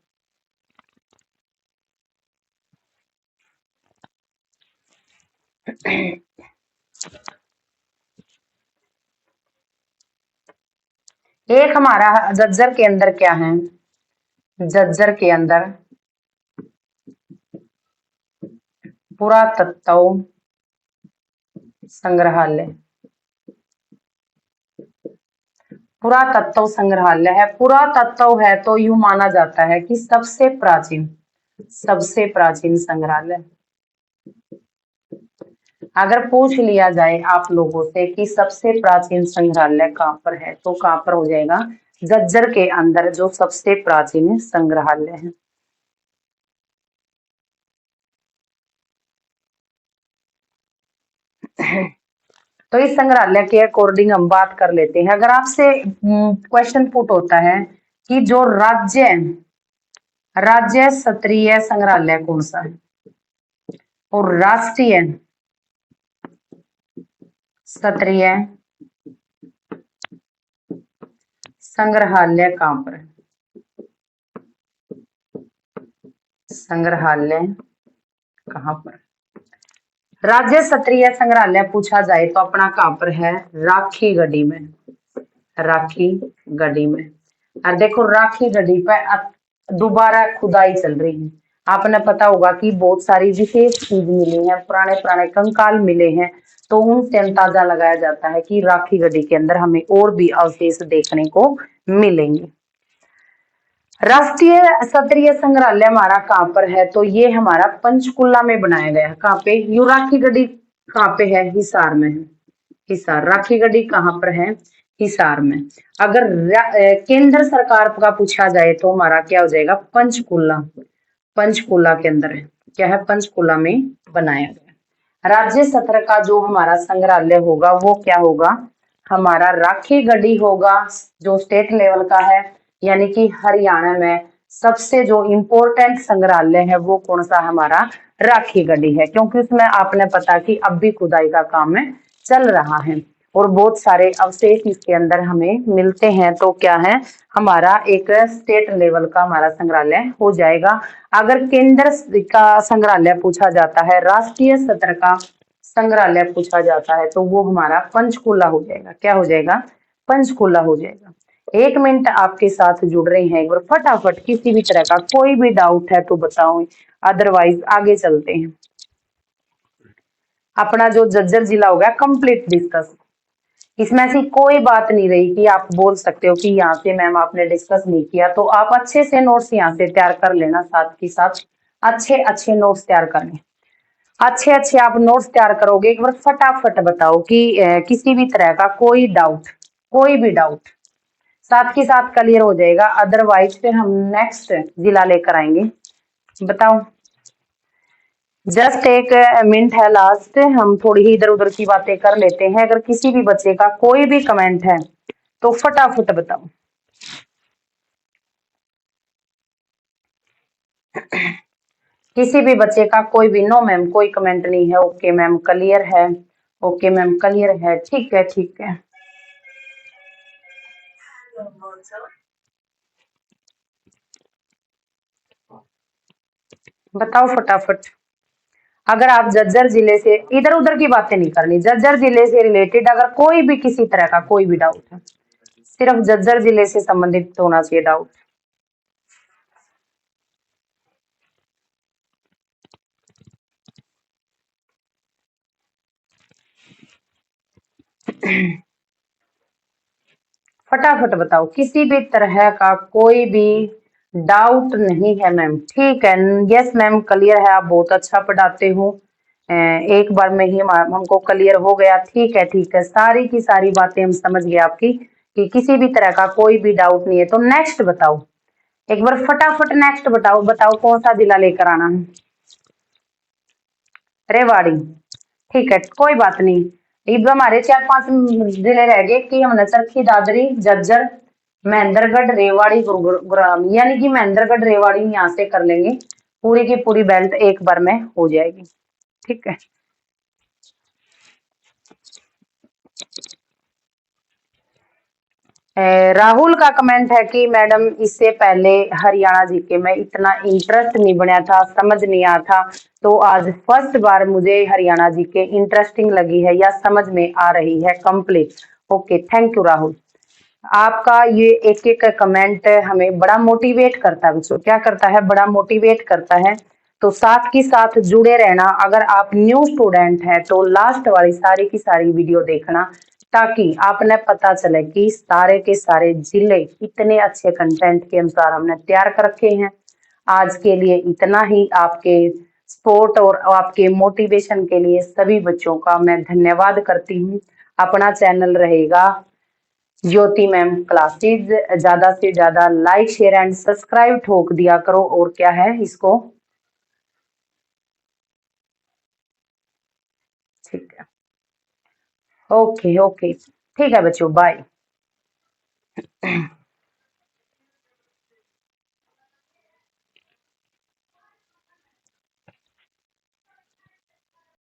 एक हमारा जज्जर के अंदर क्या है, जज्जर के अंदर पुरातत्व संग्रहालय, पुरातत्व संग्रहालय है। पुरातत्व है तो यूं माना जाता है कि सबसे प्राचीन, सबसे प्राचीन संग्रहालय। अगर पूछ लिया जाए आप लोगों से कि सबसे प्राचीन संग्रहालय कहाँ पर है तो कहाँ पर हो जाएगा, जज्जर के अंदर जो सबसे प्राचीन संग्रहालय है। तो इस संग्रहालय के अकॉर्डिंग हम बात कर लेते हैं। अगर आपसे क्वेश्चन पुट होता है कि जो राज्य राज्य स्तरीय संग्रहालय कौन सा है और राष्ट्रीय स्तरीय संग्रहालय कहाँ पर है, संग्रहालय कहाँ पर, राज्य स्तरीय संग्रहालय पूछा जाए तो अपना कहाँ पर है, राखी गढ़ी में, राखी गढ़ी में। और देखो राखी गढ़ी पे दोबारा खुदाई चल रही है। आपने पता होगा कि बहुत सारी विशेष चीज मिली है, पुराने पुराने कंकाल मिले हैं, तो उनसे अंदाजा लगाया जाता है कि राखी गढ़ी के अंदर हमें और भी अवशेष देखने को मिलेंगे। राष्ट्रीय स्तरीय संग्रहालय हमारा कहाँ पर है, तो ये हमारा पंचकुला में बनाया गया है। कहाँ पे? यू राखी गढ़ी कहाँ पे है? हिसार में है। हिसार, राखी गढ़ी कहाँ पर है? हिसार में। अगर केंद्र सरकार का पूछा जाए तो हमारा क्या हो जाएगा? पंचकुला। पंचकुला के अंदर है। क्या है? पंचकुला में बनाया गया। राज्य स्तर का जो हमारा संग्रहालय होगा वो क्या होगा? हमारा राखी गढ़ी होगा, जो स्टेट लेवल का है, यानी कि हरियाणा में सबसे जो इम्पोर्टेंट संग्रहालय है वो कौन सा? हमारा राखी गढ़ी है, क्योंकि उसमें आपने पता कि अब भी खुदाई का काम है चल रहा है और बहुत सारे अवशेष इसके अंदर हमें मिलते हैं। तो क्या है? हमारा एक स्टेट लेवल का हमारा संग्रहालय हो जाएगा। अगर केंद्र का संग्रहालय पूछा जाता है, राष्ट्रीय स्तर का संग्रहालय पूछा जाता है, तो वो हमारा पंचकुला हो जाएगा। क्या हो जाएगा? पंचकुला हो जाएगा। 1 मिनट आपके साथ जुड़ रहे हैं, एक बार फटाफट किसी भी तरह का कोई भी डाउट है तो बताओ, अदरवाइज आगे चलते हैं। अपना जो झज्जर जिला हो गया कंप्लीट डिस्कस, इसमें से कोई बात नहीं रही कि आप बोल सकते हो कि यहाँ से मैम आपने डिस्कस नहीं किया, तो आप अच्छे से नोट्स यहाँ से तैयार कर लेना। साथ ही साथ अच्छे अच्छे नोट्स तैयार करने, अच्छे अच्छे आप नोट्स तैयार करोगे। एक बार फटाफट बताओ कि किसी भी तरह का कोई डाउट, कोई भी डाउट साथ ही साथ क्लियर हो जाएगा, अदरवाइज फिर हम नेक्स्ट जिला लेकर आएंगे। बताओ, जस्ट 1 मिनट है लास्ट, हम थोड़ी ही इधर उधर की बातें कर लेते हैं। अगर किसी भी बच्चे का कोई भी कमेंट है तो फटाफट बताओ। किसी भी बच्चे का कोई भी, नो मैम कोई कमेंट नहीं है, ओके मैम क्लियर है, ओके मैम क्लियर है, ठीक है ठीक है। बताओ फटाफट। अगर आप झज्जर जिले से, इधर उधर की बातें नहीं करनी, झज्जर जिले से रिलेटेड अगर कोई भी किसी तरह का कोई भी डाउट है, सिर्फ झज्जर जिले से संबंधित होना चाहिए डाउट। फटाफट बताओ, किसी भी तरह का कोई भी डाउट नहीं है मैम? ठीक है, यस मैम क्लियर है, आप बहुत अच्छा पढ़ाते हो, एक बार में ही हमको क्लियर हो गया। ठीक है ठीक है, सारी की सारी बातें हम समझ गए आपकी कि किसी भी तरह का कोई भी डाउट नहीं है। तो नेक्स्ट बताओ, एक बार फटाफट नेक्स्ट बताओ, बताओ कौन सा जिला लेकर आना है? रेवाड़ी, ठीक है कोई बात नहीं। अब हमारे 4-5 जिले रह गए कि हमने चरखी दादरी, झज्जर, महेंद्रगढ़, रेवाड़ी, गुरुग्राम, यानी कि महेंद्रगढ़ रेवाड़ी यहाँ से कर लेंगे, पूरी की पूरी बेल्ट एक बार में हो जाएगी। ठीक है, राहुल का कमेंट है कि मैडम इससे पहले हरियाणा जीके में इतना इंटरेस्ट नहीं बनया था, समझ नहीं आया था, तो आज फर्स्ट बार मुझे हरियाणा जीके इंटरेस्टिंग लगी है या समझ में आ रही है complete. Okay, thank you Rahul. आपका ये एक एक कमेंट हमें बड़ा मोटिवेट करता है बच्चों, क्या करता है? बड़ा मोटिवेट करता है। तो साथ के साथ जुड़े रहना। अगर आप न्यू स्टूडेंट हैं तो लास्ट वाली सारी की सारी वीडियो देखना, ताकि आपने पता चले कि सारे के सारे जिले इतने अच्छे कंटेंट के अनुसार हमने तैयार कर रखे हैं। आज के लिए इतना ही। आपके सपोर्ट और आपके मोटिवेशन के लिए सभी बच्चों का मैं धन्यवाद करती हूँ। अपना चैनल रहेगा ज्योति मैम क्लासेज, ज्यादा से ज्यादा लाइक शेयर एंड सब्सक्राइब ठोक दिया करो। और क्या है इसको, ठीक है, ओके ओके, ठीक है बच्चों, बाय।